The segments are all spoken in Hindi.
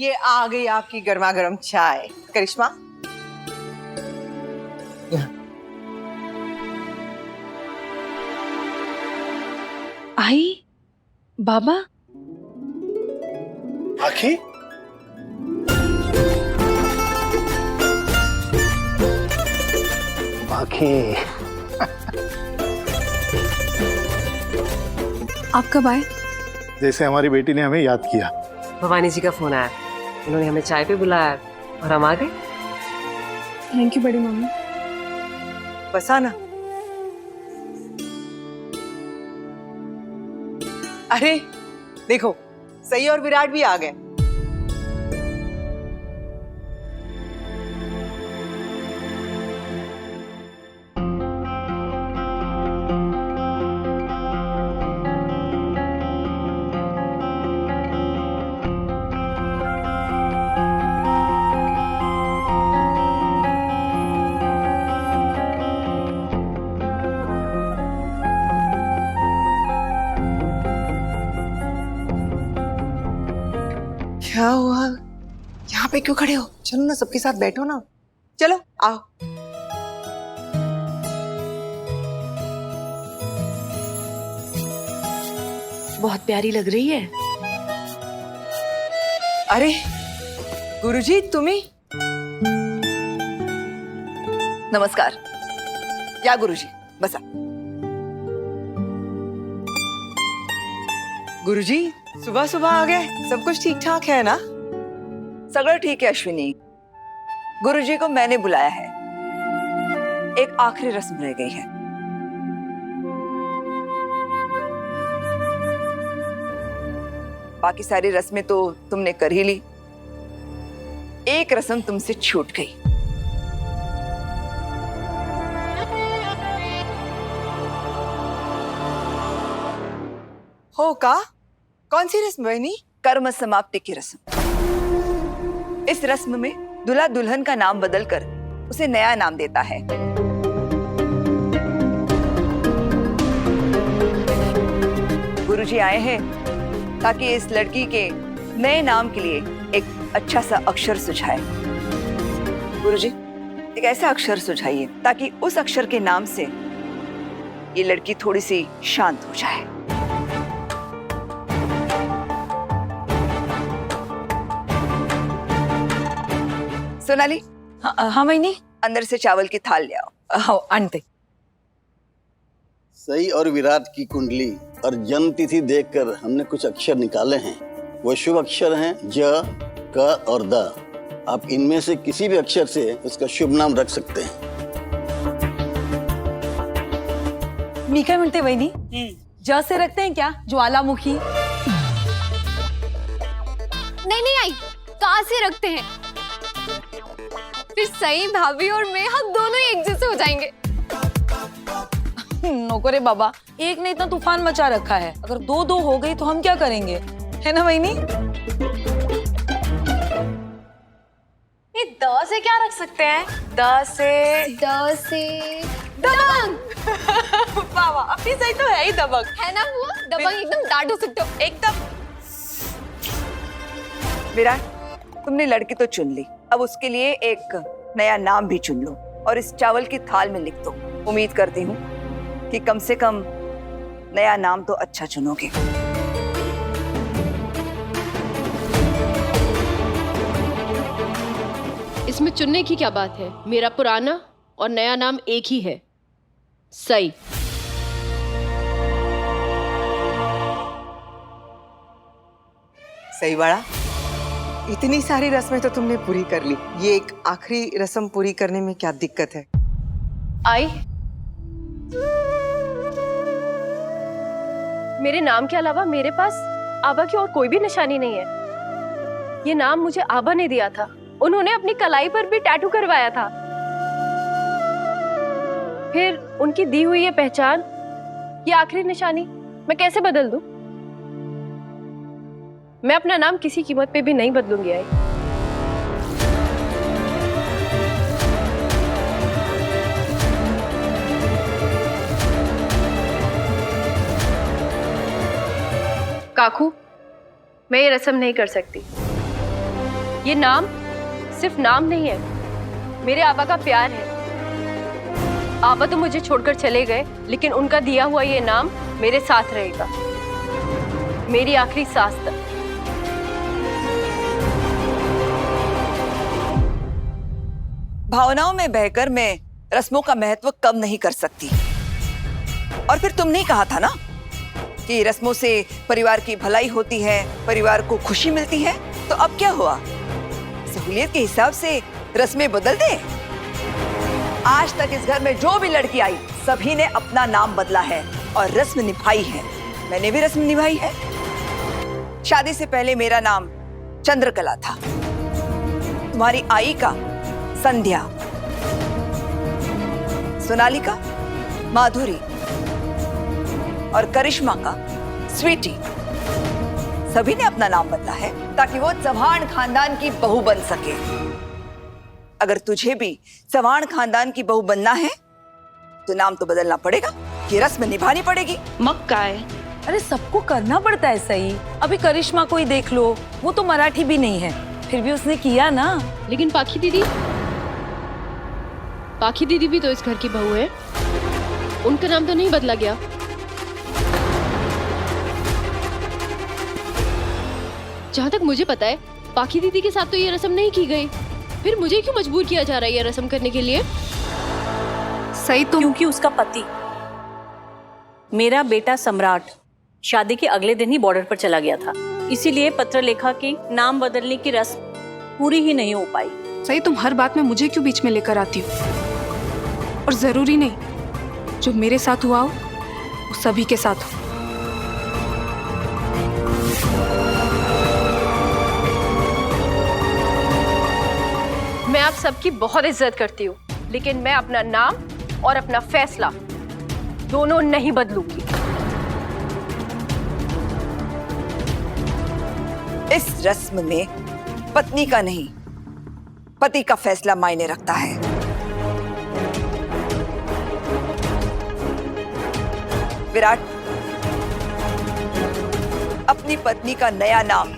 ये आ गई आपकी गर्मा गर्म चाय। करिश्मा, आई बाबा। आखी, आखी, आप कब आए? जैसे हमारी बेटी ने हमें याद किया। भवानी जी का फोन आया, उन्होंने हमें चाय पे बुलाया और हम आ गए। थैंक यू बड़ी मम्मी। बस आना। अरे देखो, सई और विराट भी आ गए। क्या हुआ? यहाँ पे क्यों खड़े हो? चलो ना, सबके साथ बैठो ना। चलो आओ। बहुत प्यारी लग रही है। अरे गुरुजी, तुम्ही? नमस्कार। या गुरुजी, बसा। गुरुजी, सुबह सुबह आ गए। सब कुछ ठीक ठाक है ना? सगळं ठीक है अश्विनी। गुरुजी को मैंने बुलाया है। एक आखिरी रस्म रह गई है। बाकी सारी रस्में तो तुमने कर ही ली। एक रस्म तुमसे छूट गई। हो का? कौन सी रस्म बहनी? कर्म समाप्ति की रस्म। इस रस्म में दूल्हा दुल्हन का नाम बदलकर उसे नया नाम देता है। गुरुजी आए हैं ताकि इस लड़की के नए नाम के लिए एक अच्छा सा अक्षर सुझाए। गुरुजी, एक ऐसा अक्षर सुझाइए ताकि उस अक्षर के नाम से ये लड़की थोड़ी सी शांत हो जाए। सोनाली, हाँ मैनी। अंदर से चावल की थाल ले आओ। हाँ आंटी। सई और विराट की कुंडली और जन्म तिथि देखकर हमने कुछ अक्षर निकाले हैं। वो शुभ अक्षर हैं ज, क और द। आप इनमें से किसी भी अक्षर से उसका शुभ नाम रख सकते हैं। मी काय म्हणते वहिनी, ज से रखते हैं क्या? ज्वालामुखी। नहीं आई, कहाँ से रखते हैं? फिर सई भाभी और मैं हम दोनों ही एक जैसे हो जाएंगे। नको रे बाबा, एक ने इतना तूफान मचा रखा है, अगर दो दो हो गई तो हम क्या करेंगे? है ना वहिनी? ये द से क्या रख सकते हैं? द से दबंग। बाबा अपनी सही तो है ही दबंग। है ना वो दबंग, एकदम डांट हो सकते हो एकदम। विराट, तुमने लड़की तो चुन ली, अब उसके लिए एक नया नाम भी चुन लो और इस चावल की थाल में लिख दो। उम्मीद करती हूँ कि कम से कम नया नाम तो अच्छा चुनोगे। इसमें चुनने की क्या बात है? मेरा पुराना और नया नाम एक ही है, सई। सही बड़ा, इतनी सारी रस्में तो तुमने पूरी कर ली। ये एक आखिरी रस्म पूरी करने में क्या दिक्कत है? आई, मेरे नाम के अलावा मेरे पास आबा की और कोई भी निशानी नहीं है। ये नाम मुझे आबा ने दिया था, उन्होंने अपनी कलाई पर भी टैटू करवाया था। फिर उनकी दी हुई ये पहचान, ये आखिरी निशानी मैं कैसे बदल दूं? मैं अपना नाम किसी कीमत पे भी नहीं बदलूंगी। आई, काकू, मैं ये रस्म नहीं कर सकती। ये नाम सिर्फ नाम नहीं है, मेरे आबा का प्यार है। आबा तो मुझे छोड़कर चले गए, लेकिन उनका दिया हुआ ये नाम मेरे साथ रहेगा, मेरी आखिरी सांस तक। भावनाओं में बहकर मैं रस्मों का महत्व कम नहीं कर सकती। और फिर तुमने ही कहा था ना कि रस्मों से परिवार की भलाई होती है, परिवार को खुशी मिलती है। तो अब क्या हुआ, सहूलियत के हिसाब से रस्में बदल दे। आज तक इस घर में जो भी लड़की आई सभी ने अपना नाम बदला है और रस्म निभाई है। मैंने भी रस्म निभाई है। शादी से पहले मेरा नाम चंद्रकला था, तुम्हारी आई का संध्या, सोनालिका माधुरी और करिश्मा का स्वीटी। सभी ने अपना नाम बदला है ताकि वो चौहान खानदान की बहू बन सके। अगर तुझे भी चौहान खानदान की बहू बनना है तो नाम तो बदलना पड़ेगा, ये रस्म निभानी पड़ेगी। मक्का है, अरे सबको करना पड़ता है सही। अभी करिश्मा को ही देख लो, वो तो मराठी भी नहीं है, फिर भी उसने किया ना। लेकिन पाखी दीदी भी तो इस घर की बहू है, उनका नाम तो नहीं बदला गया। जहाँ तक मुझे पता है पाखी दीदी के साथ तो ये रस्म नहीं की गई, फिर मुझे क्यों मजबूर किया जा रहा है ये रस्म करने के लिए? सही तो क्योंकि उसका पति मेरा बेटा सम्राट शादी के अगले दिन ही बॉर्डर पर चला गया था, इसीलिए पत्र लेखा की नाम बदलने की रस्म पूरी ही नहीं हो पाई। सही, तुम हर बात में मुझे क्यों बीच में लेकर आती हो? और जरूरी नहीं जो मेरे साथ हुआ हो वो सभी के साथ हो। मैं आप सबकी बहुत इज्जत करती हूँ, लेकिन मैं अपना नाम और अपना फैसला दोनों नहीं बदलूंगी। इस रस्म में पत्नी का नहीं पति का फैसला मायने रखता है। विराट, अपनी पत्नी का नया नाम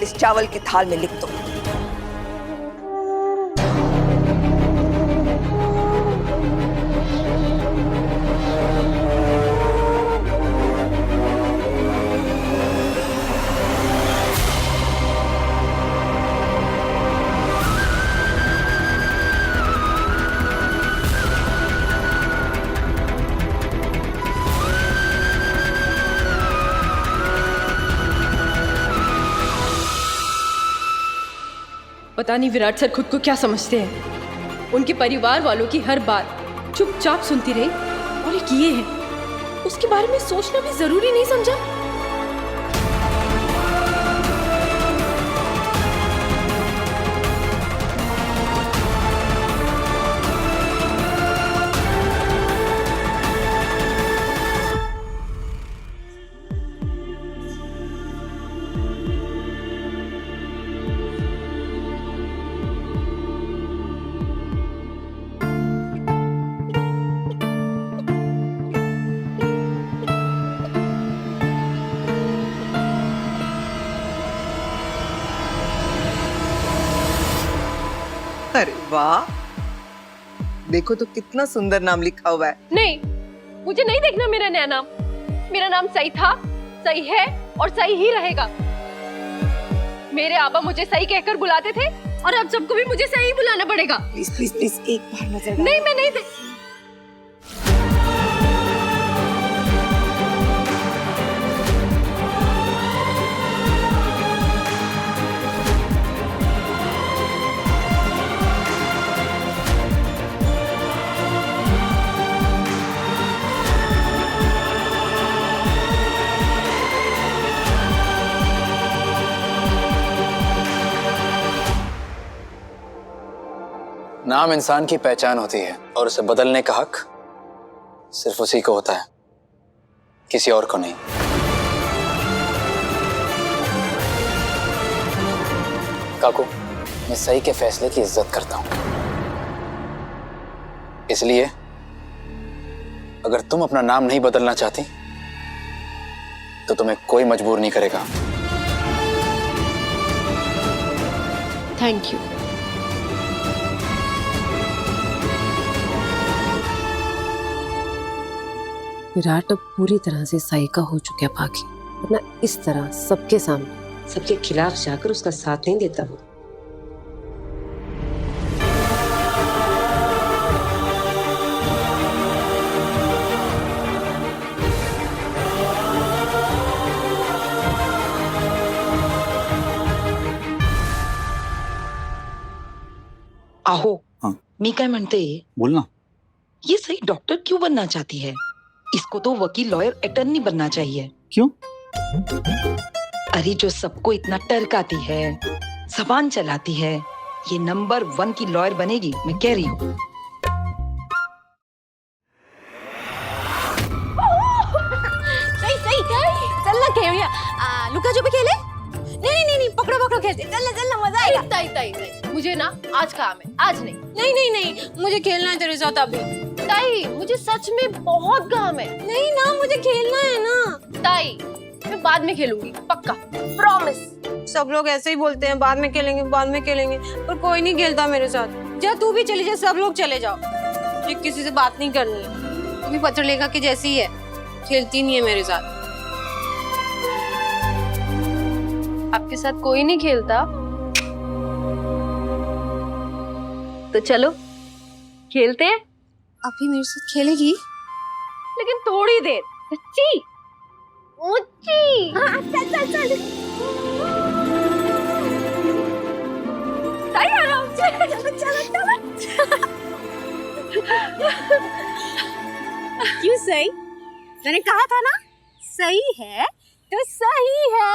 इस चावल की थाल में लिख दो। पता नहीं विराट सर खुद को क्या समझते हैं। उनके परिवार वालों की हर बात चुपचाप सुनती रही और ये किए हैं, उसके बारे में सोचना भी जरूरी नहीं समझा। अरे वाह, देखो तो कितना सुंदर नाम लिखा हुआ है। नहीं, मुझे नहीं देखना मेरा नया नाम। मेरा नाम सही था, सही है और सही ही रहेगा। मेरे आबा मुझे सही कहकर बुलाते थे और अब सबको भी मुझे सही बुलाना पड़ेगा। प्लीज प्लीज प्लीज एक बार नजर डालो। नहीं, मैं नहीं नाम इंसान की पहचान होती है और उसे बदलने का हक सिर्फ उसी को होता है, किसी और को नहीं। काकू, मैं सही के फैसले की इज्जत करता हूं, इसलिए अगर तुम अपना नाम नहीं बदलना चाहती तो तुम्हें कोई मजबूर नहीं करेगा। Thank you. विराट अब पूरी तरह से साई का हो चुका है बाकी, वरना इस तरह सबके सामने सबके खिलाफ जाकर उसका साथ नहीं देता वो। आहो हाँ. मी काय म्हणते, बोलना। ये सही डॉक्टर क्यों बनना चाहती है? इसको तो वकील, लॉयर, अटर्नी बनना चाहिए। क्यों? अरे जो सबको इतना टरकाती है, जबान चलाती है, ये नंबर 1 की लॉयर बनेगी, मैं कह रही हूँ। सही सही चल ना खेलिया, लुका छुपी खेले। नहीं पकड़ो पकड़ो खेलते, चल ना मजा आएगा। ताई ताई ताई, मुझे ना आज काम है, आज नहीं। नहीं मुझे खेलना है तेरे साथ अभी। ताई मुझे सच में बहुत काम है। नहीं ना, मुझे खेलना है ना। ताई मैं बाद में खेलूंगी, पक्का, प्रॉमिस। सब लोग ऐसे ही बोलते हैं, बाद में खेलेंगे पर कोई नहीं खेलता मेरे साथ। जा तू भी चली जा, सब लोग चले जाओ, मुझे किसी से बात नहीं करनी है। तू भी पत्रलेखा की जैसी है, खेलती नहीं है मेरे साथ। आपके साथ कोई नहीं खेलता तो चलो खेलते हैं। अभी मेरे साथ खेलेगी? लेकिन थोड़ी देर। सच्ची? ऊंची। हाँ, चल आराम से। चलो क्यों सही? मैंने कहा था ना, सही है तो सही है।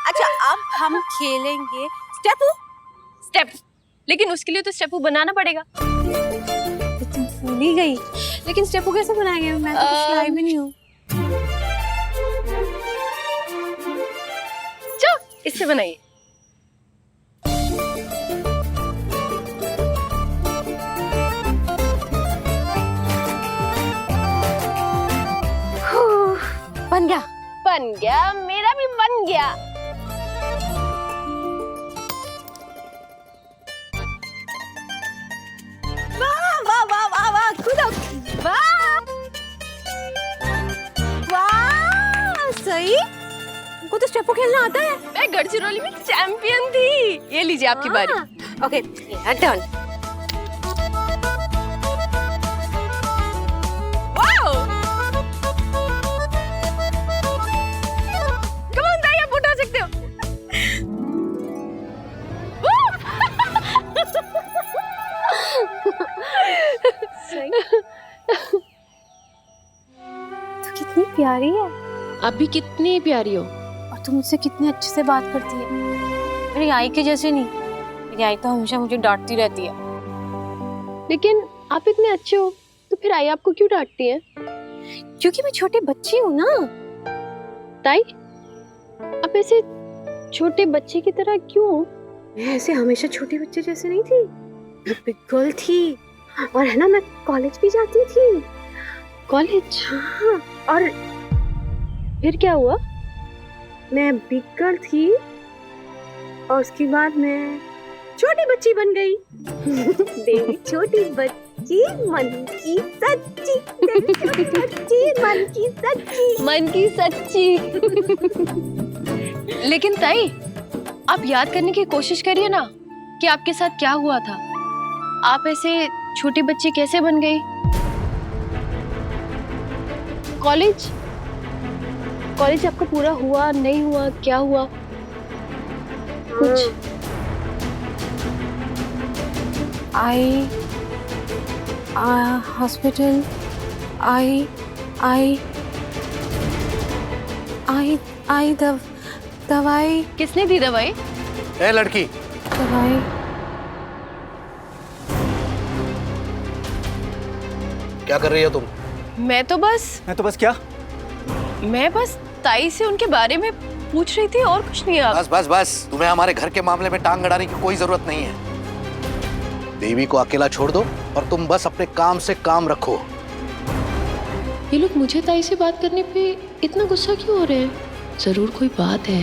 अच्छा अब हम खेलेंगे स्टेप, लेकिन उसके लिए तो स्टेपू बनाना पड़ेगा। तुम भूल ही गई, लेकिन स्टेपू कैसे बनाएंगे? मैं तो कुछ लाई भी नहीं हूँ। चलो इससे बनाइए। बन गया, मेरा भी बन गया। वाह वाह वाह वाह वाह, कूदो, वाह वाह, सही। तुमको तो स्टेपो खेलना आता है? मैं गढ़चिरौली में चैंपियन थी। ये लीजिए आपकी बारी। Okay, turn. तो कितनी प्यारी है। आप भी कितनी प्यारी हो। और तुम मुझसे कितने अच्छे से बात करती है। मेरी आई के जैसे नहीं, मेरी आई तो हमेशा मुझे डांटती रहती है। लेकिन आप इतने अच्छे हो तो फिर आई आपको क्यों डांटती है? क्योंकि मैं छोटी बच्ची हूँ ना। ताई आप ऐसे छोटे बच्चे की तरह क्यों? मैं ऐसे हमेशा छोटे बच्चे जैसे नहीं थी, मैं बिग गर्ल थी। और है ना, मैं कॉलेज भी जाती थी। कॉलेज? हाँ, और फिर क्या हुआ? मैं बिग गर्ल थी और उसके बाद मैं छोटी बच्ची बन गई। देवी छोटी बच्ची, मन की सच्ची, देवी छोटी बच्ची, मन की सच्ची, मन की सच्ची। लेकिन ताई आप याद करने की कोशिश करिए ना कि आपके साथ क्या हुआ था। आप ऐसे छोटी बच्ची कैसे बन गई? कॉलेज आपका पूरा हुआ नहीं हुआ, क्या हुआ कुछ? हॉस्पिटल, दवाई। किसने दी दवाई? ए लड़की, दवाई। क्या कर रही हो तुम? मैं तो बस क्या? मैं बस ताई से उनके बारे में पूछ रही थी और कुछ नहीं। आप बस तुम्हें हमारे घर के मामले में टांग अड़ाने की कोई जरूरत नहीं है। देवी को अकेला छोड़ दो और तुम बस अपने काम से काम रखो। ये लोग मुझे ताई से बात करने पे इतना गुस्सा क्यों हो रहे हैं? जरूर कोई बात है।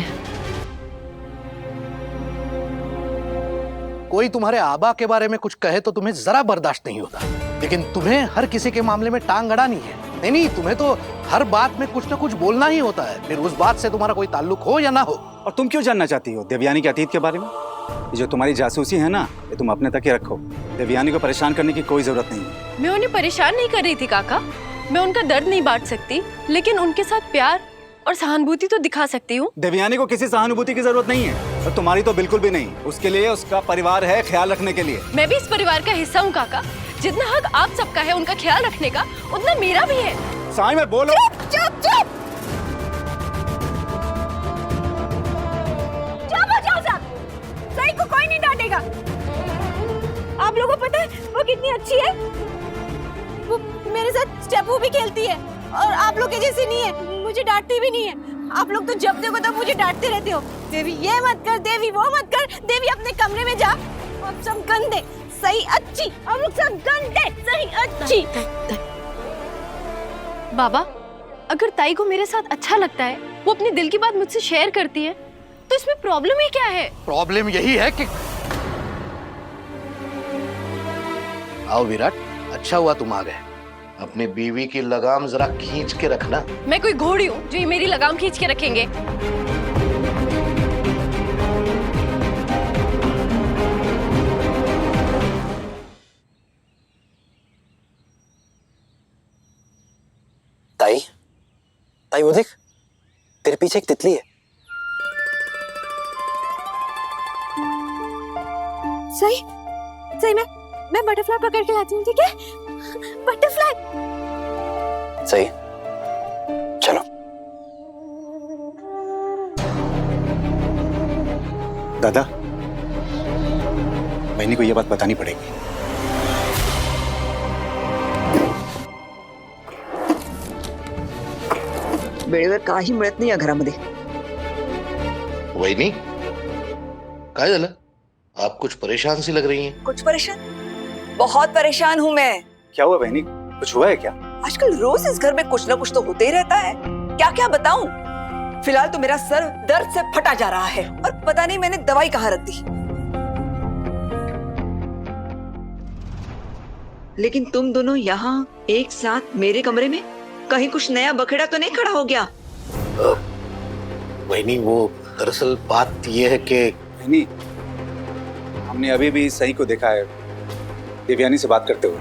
कोई तुम्हारे आबा के बारे में कुछ कहे तो तुम्हें जरा बर्दाश्त नहीं होता, लेकिन तुम्हें हर किसी के मामले में टांग अड़ानी है। नहीं नहीं, तुम्हें तो हर बात में कुछ ना कुछ बोलना ही होता है, फिर उस बात से तुम्हारा कोई ताल्लुक हो या ना हो। और तुम क्यों जानना चाहती हो देवयानी के अतीत के बारे में? ये जो तुम्हारी जासूसी है ना, ये तुम अपने तक ही रखो। देवयानी को परेशान करने की कोई जरूरत नहीं है। मैं उन्हें परेशान नहीं कर रही थी काका। मैं उनका दर्द नहीं बांट सकती, लेकिन उनके साथ प्यार और सहानुभूति तो दिखा सकती हूँ। देवयानी को किसी सहानुभूति की जरूरत नहीं है, और तुम्हारी तो बिल्कुल भी नहीं। उसके लिए उसका परिवार है ख्याल रखने के लिए। मैं भी इस परिवार का हिस्सा हूँ काका। जितना हक आप सबका है उनका ख्याल रखने का, उतना मेरा भी है। साई में बोलो। चुप चुप सही को कोई नहीं डांटेगा। आप लोगों को पता है वो कितनी अच्छी है। वो मेरे साथ स्टेपू भी खेलती है और आप लोग के जैसी नहीं है, मुझे डांटती भी नहीं है। आप लोग तो जब देखो तब मुझे डांटते रहते हो। देवी ये मत कर, देवी वो मत कर, देवी अपने कमरे में जा। आप सब गंदे सही अच्छी, आप लोग सब गंदे सही अच्छी। बाबा, अगर ताई को मेरे साथ अच्छा लगता है, वो अपने दिल की बात मुझसे शेयर करती है, तो इसमें प्रॉब्लम ही क्या है? प्रॉब्लम यही है कि आओ विराट, अच्छा हुआ तुम आ गए। अपनी बीवी की लगाम जरा खींच के रखना। मैं कोई घोड़ी हूँ जो ये मेरी लगाम खींच के रखेंगे? ताई, ताई वो देख, तेरे पीछे एक तितली है। सही सही मैं बटरफ्लाई पकड़ के लाती हूँ, ठीक है? बटरफ्लाई। सही, चलो। दादा, बहनी को ये बात बतानी पड़ेगी। वेळेवर काही मिळत नाही या घरामध्ये। वहिनी, काय झालं? आप कुछ परेशान सी लग रही हैं। कुछ परेशान? बहुत परेशान हूँ मैं। क्या हुआ बहनी, कुछ हुआ है क्या? आजकल रोज इस घर में कुछ ना कुछ तो होते ही रहता है। क्या क्या बताऊं? फिलहाल तो मेरा सर दर्द से फटा जा रहा है और पता नहीं मैंने दवाई कहाँ रख दी। लेकिन तुम दोनों यहाँ एक साथ मेरे कमरे में, कहीं कुछ नया बखेड़ा तो नहीं खड़ा हो गया? वहिनी, वो दरअसल बात ये है कि बहनी, हमने अभी भी सही को देखा है देवयानी से बात करते हुए।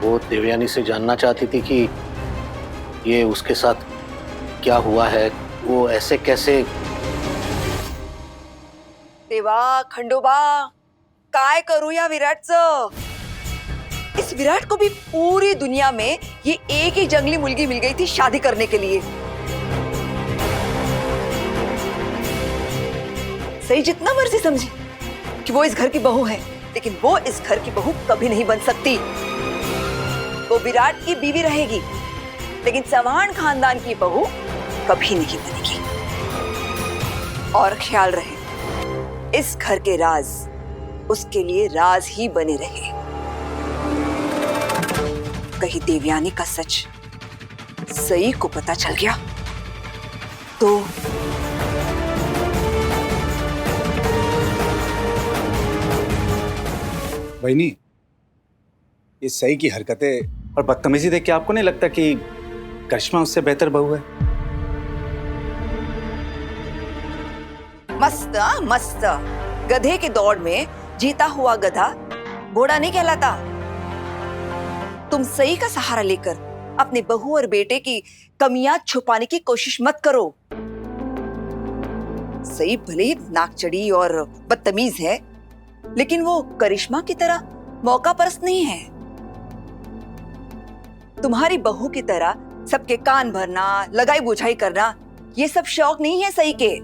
वो देवयानी से जानना चाहती थी कि ये उसके साथ क्या हुआ है, वो ऐसे कैसे। देवा खंडोबा, काय करू या विराटचं? इस विराट को भी पूरी दुनिया में ये एक ही जंगली मुलगी मिल गई थी शादी करने के लिए। सही जितना मर्जी समझी कि वो इस घर की बहू है, लेकिन वो इस घर की बहू कभी नहीं बन सकती। वो विराट की बीवी रहेगी, लेकिन चौहान खानदान की बहू कभी नहीं बनेगी। और ख्याल रहे, इस घर के राज उसके लिए राज ही बने रहे। कहीं देवयानी का सच सई को पता चल गया तो बहनी, ये सही की हरकतें और बदतमीजी देख के आपको नहीं लगता कि करिश्मा उससे बेहतर बहू है? मस्त मस्त। गधे की दौड़ में जीता हुआ गधा घोड़ा नहीं कहलाता। तुम सही का सहारा लेकर अपने बहू और बेटे की कमियां छुपाने की कोशिश मत करो। सही भले ही नाकचड़ी और बदतमीज है, लेकिन वो करिश्मा की तरह मौका परस्त नहीं है। तुम्हारी बहू की तरह सबके कान भरना, लगाई बुझाई करना, ये सब शौक नहीं है सही के।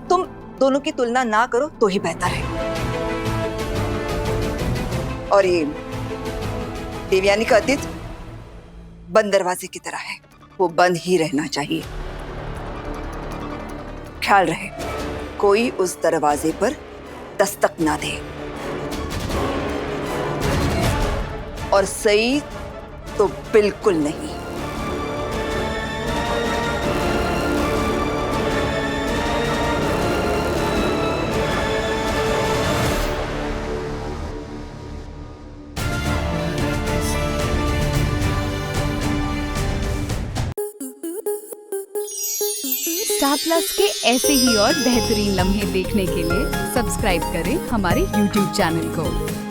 तुम दोनों की तुलना ना करो तो ही बेहतर है। और ये देवयानी का अतीत बंद दरवाजे की तरह है, वो बंद ही रहना चाहिए। ख्याल रहे कोई उस दरवाजे पर दस्तक ना दे। और सही तो बिल्कुल नहीं। स्टार प्लस के ऐसे ही और बेहतरीन लम्हे देखने के लिए सब्सक्राइब करें हमारे YouTube चैनल को।